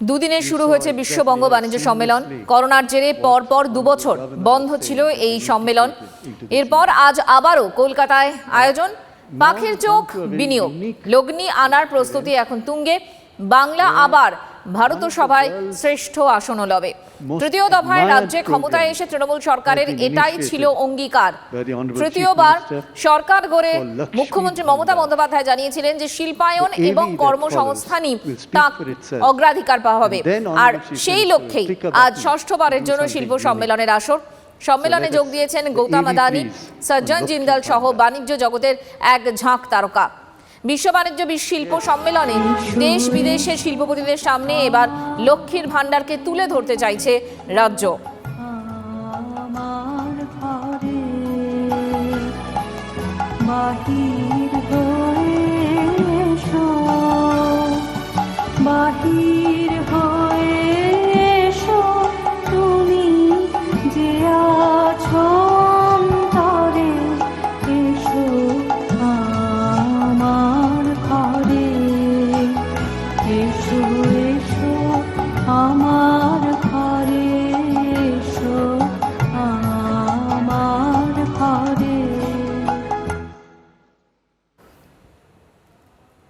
দুদিনে শুরু হয়েছে বিশ্ববঙ্গ বাণিজ্য সম্মেলন। করোনার জেরে পরপর 2 বছর বন্ধ ছিল এই সম্মেলন। এরপর আজ আবারও কলকাতায় আয়োজন। পাখির চোখ বিনিয়োগ, লগ্নি আনার প্রস্তুতি এখন তুঙ্গে। বাংলা আবার ভারত সভায় শ্রেষ্ঠ আসন লবে। তৃতীয় দফায় রাজ্যে ক্ষমতায় এসে তৃণমূল সরকারের এটাই ছিল অঙ্গীকার। তৃতীয়বার সরকার গড়ে মুখ্যমন্ত্রী মমতা বন্দ্যোপাধ্যায় জানিয়েছিলেন যে শিল্পায়ন এবং কর্মসংস্থানই তার অগ্রাধিকার পাওয়া হবে। আর সেই লক্ষ্যেই আজ ষষ্ঠবারের জন্য শিল্প সম্মেলনের আসর। সম্মেলনে যোগ দিয়েছেন গৌতম আদানি, সজ্জন জিন্দাল সহ বাণিজ্য জগতের এক ঝাঁক তারকা। বিশ্ব বাণিজ্য শিল্প সম্মেলনে দেশ বিদেশের শিল্পপতিদের সামনে এবার লক্ষ্মীর ভান্ডারকে তুলে ধরতে চাইছে রাজ্য।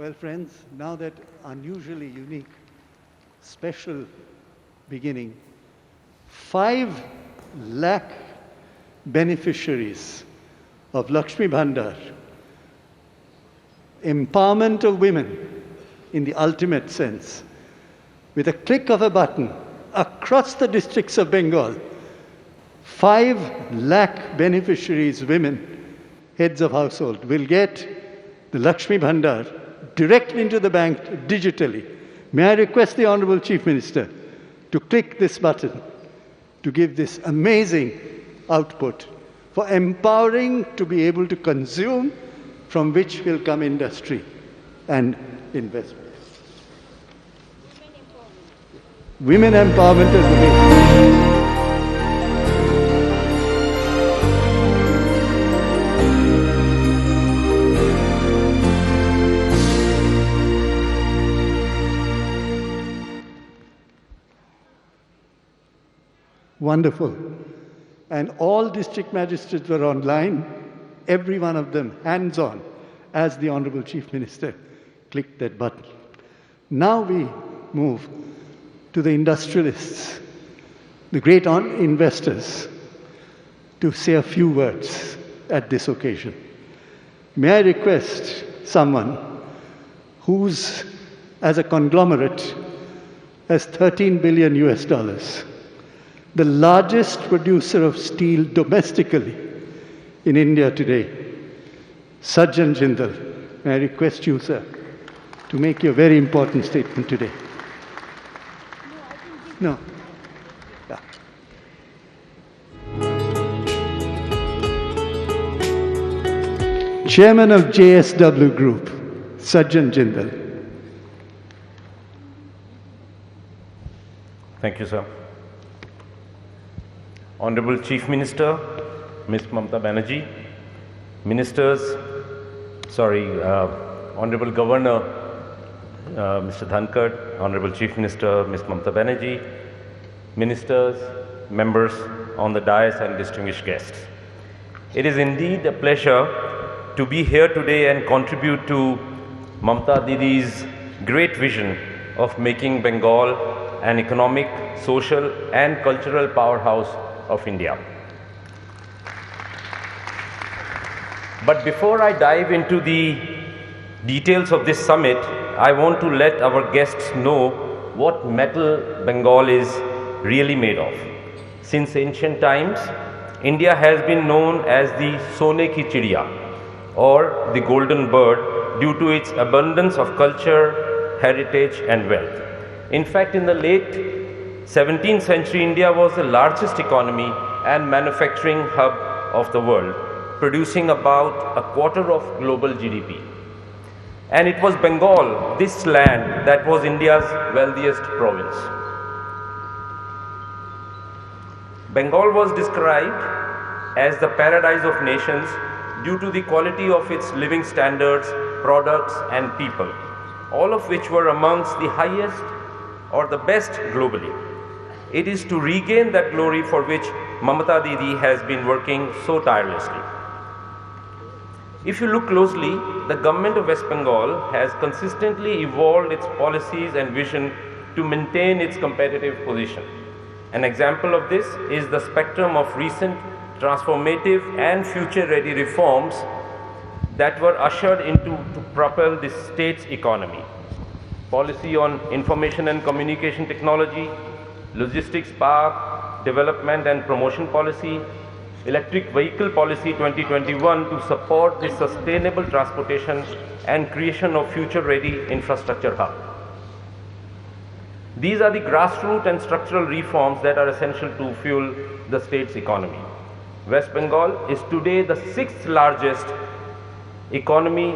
Well, friends, now that unusually unique, special beginning, 5 lakh beneficiaries of Lakshmi Bhandar, empowerment of women in the ultimate sense, with a click of a button across the districts of Bengal, 5 lakh beneficiaries, women, heads of household, will get the Lakshmi Bhandar directly into the bank digitally. May I request the Honourable Chief Minister to click this button to give this amazing output for empowering to be able to consume, from which will come industry and investment. Women empowerment is the way. Wonderful. And all district magistrates were online, every one of them hands-on, as the Honourable Chief Minister clicked that button. Now we move to the industrialists, the great investors, to say a few words at this occasion. May I request someone who's, as a conglomerate, has $13 billion US, the largest producer of steel domestically in India today, Sajjan Jindal. May I request you, sir, to make your very important statement today. No. Yeah. Chairman of JSW Group, Sajjan Jindal. Thank you, sir. Honorable Chief Minister, Ms. Mamata Banerjee, Ministers, Honorable Governor, Mr. Dhankar, Honorable Chief Minister, Ms. Mamata Banerjee, Ministers, members on the dais and distinguished guests. It is indeed a pleasure to be here today and contribute to Mamata Didi's great vision of making Bengal an economic, social and cultural powerhouse of India. But before I dive into the details of this summit, I want to let our guests know what metal Bengal is really made of. Since ancient times, India has been known as the Sone ki Chidiya, or the golden bird, due to its abundance of culture, heritage and wealth. In fact, in the late 17th century, India was the largest economy and manufacturing hub of the world, producing about a quarter of global GDP. And it was Bengal, this land, that was India's wealthiest province. Bengal was described as the paradise of nations due to the quality of its living standards, products and people, all of which were amongst the highest or the best globally. It is to regain that glory for which Mamata Didi has been working so tirelessly. If you look closely, the government of West Bengal has consistently evolved its policies and vision to maintain its competitive position. An example of this is the spectrum of recent transformative and future-ready reforms that were ushered into to propel the state's economy. Policy on information and communication technology, logistics park, development and promotion policy, electric vehicle policy 2021 to support the sustainable transportation and creation of future-ready infrastructure hub. These are the grassroots and structural reforms that are essential to fuel the state's economy. West Bengal is today the 6th largest economy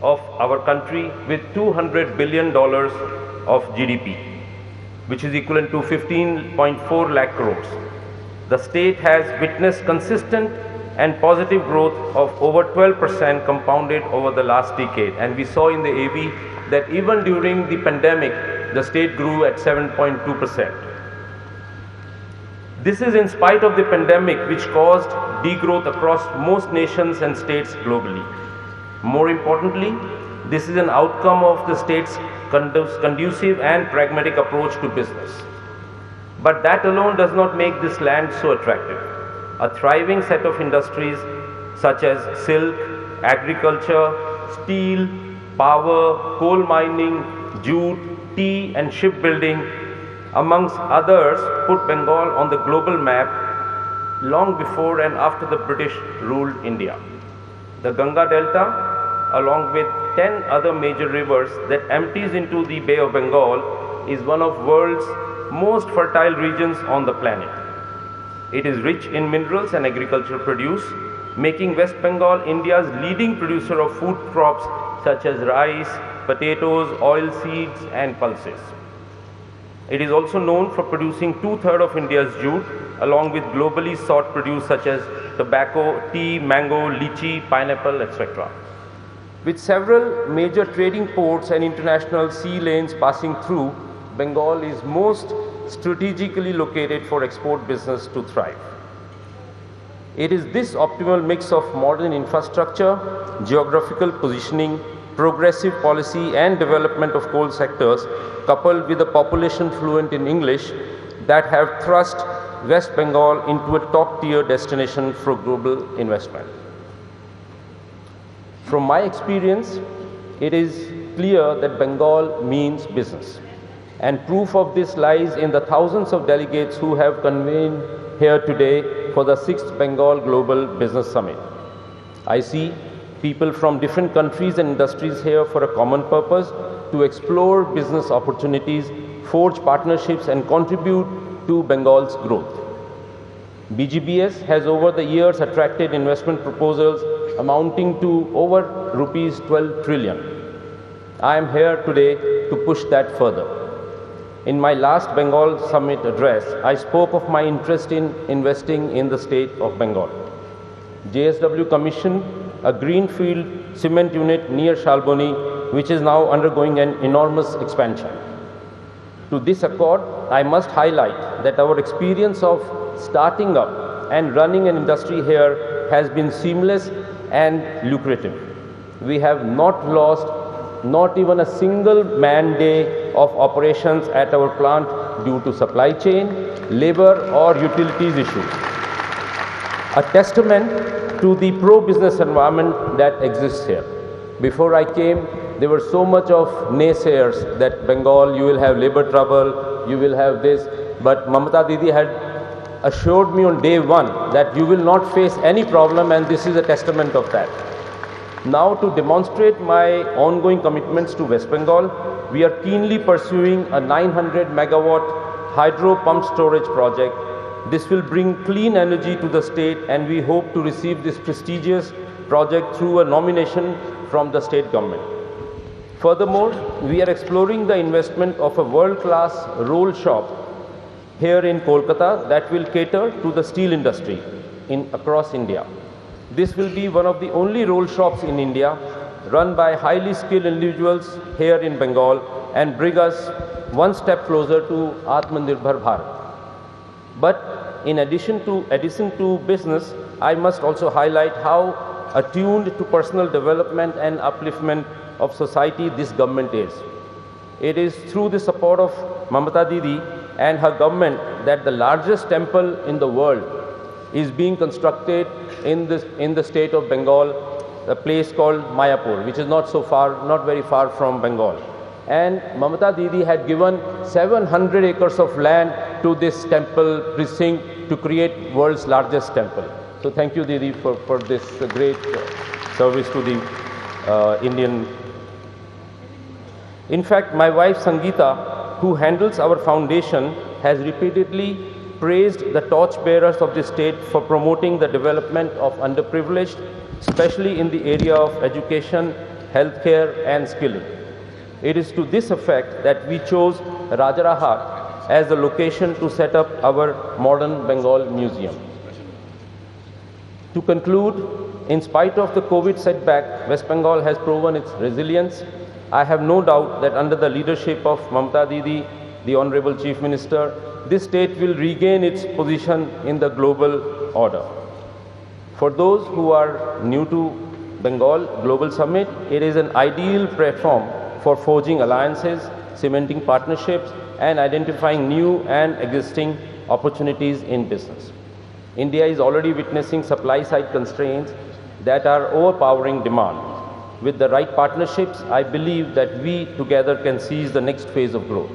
of our country with $200 billion of GDP, which is equivalent to 15.4 lakh crores. The state has witnessed consistent and positive growth of over 12% compounded over the last decade, and we saw in the AV that even during the pandemic, the state grew at 7.2%. This is in spite of the pandemic, which caused degrowth across most nations and states globally. More importantly, this is an outcome of the state's conducive and pragmatic approach to business. But that alone does not make this land so attractive. A thriving set of industries such as silk, agriculture, steel, power, coal mining, jute, tea and shipbuilding, amongst others, put Bengal on the global map long before and after the British ruled India. The Ganga Delta, along with 10 other major rivers that empties into the Bay of Bengal, is one of the world's most fertile regions on the planet. It is rich in minerals and agricultural produce, making West Bengal India's leading producer of food crops such as rice, potatoes, oilseeds and pulses. It is also known for producing 2/3 of India's jute, along with globally sought produce such as tobacco, tea, mango, lychee, pineapple, etc. With several major trading ports and international sea lanes passing through, Bengal is most strategically located for export business to thrive. It is this optimal mix of modern infrastructure, geographical positioning, progressive policy and development of coal sectors, coupled with a population fluent in English, that have thrust West Bengal into a top-tier destination for global investment. From my experience, it is clear that Bengal means business. And proof of this lies in the thousands of delegates who have convened here today for the 6th Bengal Global Business Summit. I see people from different countries and industries here for a common purpose to explore business opportunities, forge partnerships and contribute to Bengal's growth. Bgbs has over the years attracted investment proposals amounting to over rupees 12 trillion. I am here today to push that further. In my last Bengal Summit address, I spoke of my interest in investing in the state of Bengal. JSW commissioned a greenfield cement unit near Shalboni, which is now undergoing an enormous expansion. To this accord, I must highlight that our experience of starting up and running an industry here has been seamless and lucrative. We have not lost not even a single man day of operations at our plant due to supply chain, labor or utilities issues. A testament to the pro-business environment that exists here. Before I came, there were so much of naysayers that Bengal, you will have labor trouble, you will have this, but Mamata Didi had assured me on day one that you will not face any problem, and this is a testament of that. Now, to demonstrate my ongoing commitments to West Bengal, we are keenly pursuing a 900 megawatt hydro pump storage project. This will bring clean energy to the state, and we hope to receive this prestigious project through a nomination from the state government. Furthermore, we are exploring the investment of a world-class roll shop here in Kolkata that will cater to the steel industry across India. This will be one of the only roll shops in India run by highly skilled individuals here in Bengal and bring us one step closer to Atmanirbhar Bharat. But in addition to business, I must also highlight how attuned to personal development and upliftment of society this government is. It is through the support of Mamata Didi and her government that the largest temple in the world is being constructed in the state of Bengal, a place called Mayapur, which is not very far from Bengal. And Mamata Didi had given 700 acres of land to this temple precinct to create world's largest temple. So thank you, Didi, for this great service to the Indian. In fact, my wife Sangeeta, who handles our foundation, has repeatedly praised the torchbearers of the state for promoting the development of underprivileged, especially in the area of education, healthcare, and skilling. It is to this effect that we chose Rajarahat as the location to set up our modern Bengal museum. To conclude, in spite of the COVID setback, West Bengal has proven its resilience. I have no doubt that under the leadership of Mamata Didi, the Honorable Chief Minister, this state will regain its position in the global order. For those who are new to Bengal Global Summit, it is an ideal platform for forging alliances, cementing partnerships, and identifying new and existing opportunities in business. India is already witnessing supply-side constraints that are overpowering demand. With the right partnerships, I believe that we together can seize the next phase of growth.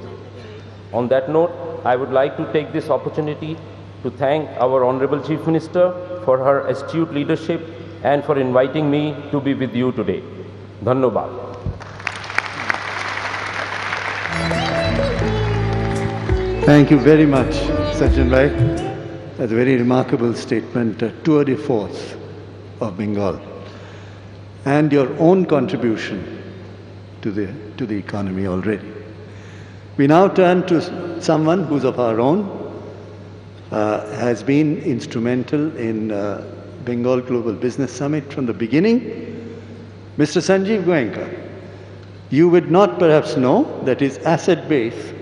On that note, I would like to take this opportunity to thank our Honorable Chief Minister for her astute leadership and for inviting me to be with you today. Dhanyabad. Thank you very much, Sajjan Bhai. That's a very remarkable statement, a tour de force of Bengal, and your own contribution to the economy already. We now turn to someone who's of our own, has been instrumental in Bengal Global Business Summit from the beginning, Mr. Sanjeev Goenka. You would not perhaps know that his asset base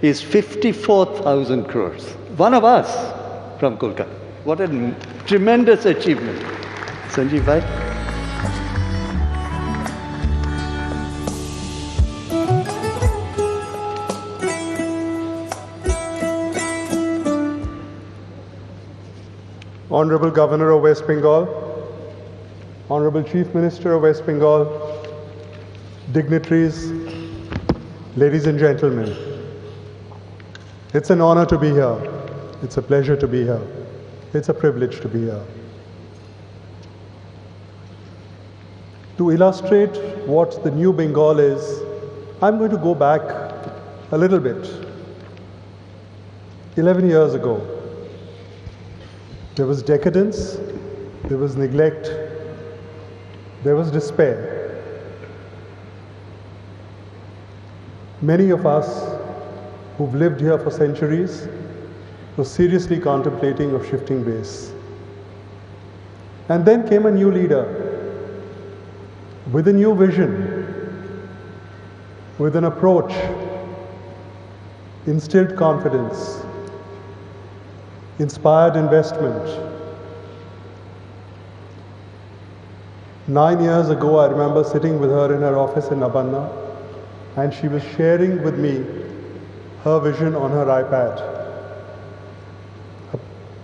is 54,000 crores. One of us from Kolkata. What a tremendous achievement. Sanjeev Bhai. Honorable Governor of West Bengal, Honorable Chief Minister of West Bengal, dignitaries, ladies and gentlemen, it's an honor to be here. It's a pleasure to be here. It's a privilege to be here. To illustrate what the new Bengal is, I'm going to go back a little bit. 11 years ago, there was decadence, there was neglect, there was despair. Many of us who've lived here for centuries were seriously contemplating of shifting base. And then came a new leader with a new vision, with an approach, instilled confidence, inspired investment. 9 years ago, I remember sitting with her in her office in Nabanna, and she was sharing with me her vision on her iPad.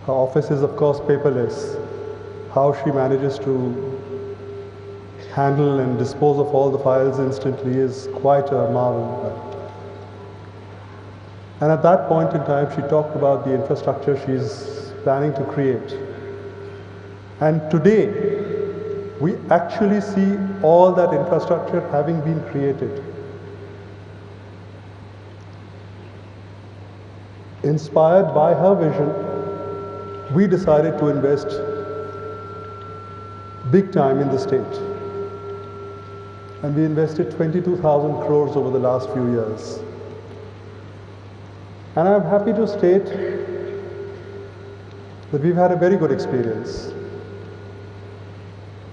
Her office is, of course, paperless. How she manages to handle and dispose of all the files instantly is quite a marvel. And at that point in time, she talked about the infrastructure she's planning to create. And today, we actually see all that infrastructure having been created. Inspired by her vision, we decided to invest big time in the state. And we invested 22,000 crores over the last few years. And I'm happy to state that we've had a very good experience.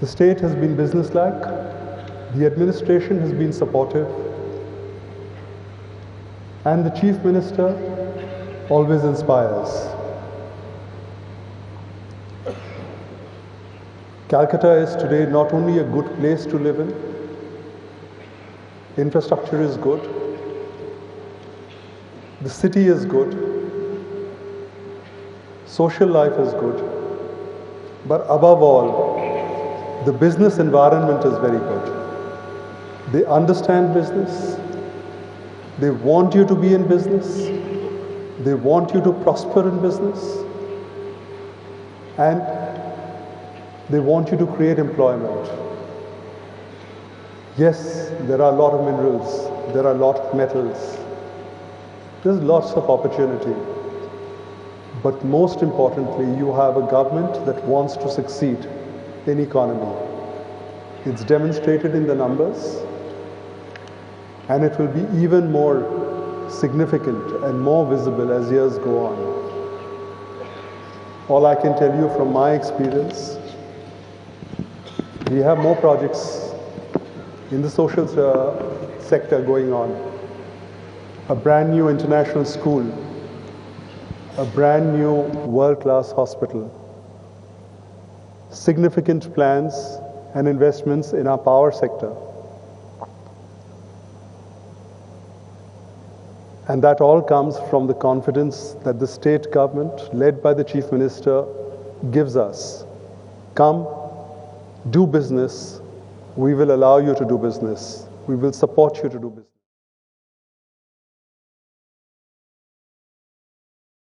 The state has been businesslike, the administration has been supportive, And the Chief Minister always inspires. Calcutta is today not only a good place to live in, infrastructure is good, the city is good, social life is good, but above all, the business environment is very good. They understand business, they want you to be in business, they want you to prosper in business, and they want you to create employment. Yes, there are a lot of minerals, there are a lot of metals, there's lots of opportunity. But most importantly, you have a government that wants to succeed in economy. It's demonstrated in the numbers, and it will be even more significant and more visible as years go on. All I can tell you from my experience, we have more projects in the social sector going on. A brand new international school, a brand new world-class hospital, significant plans and investments in our power sector. And that all comes from the confidence that the state government, led by the Chief Minister, gives us. Come, do business. We will allow you to do business. We will support you to do business.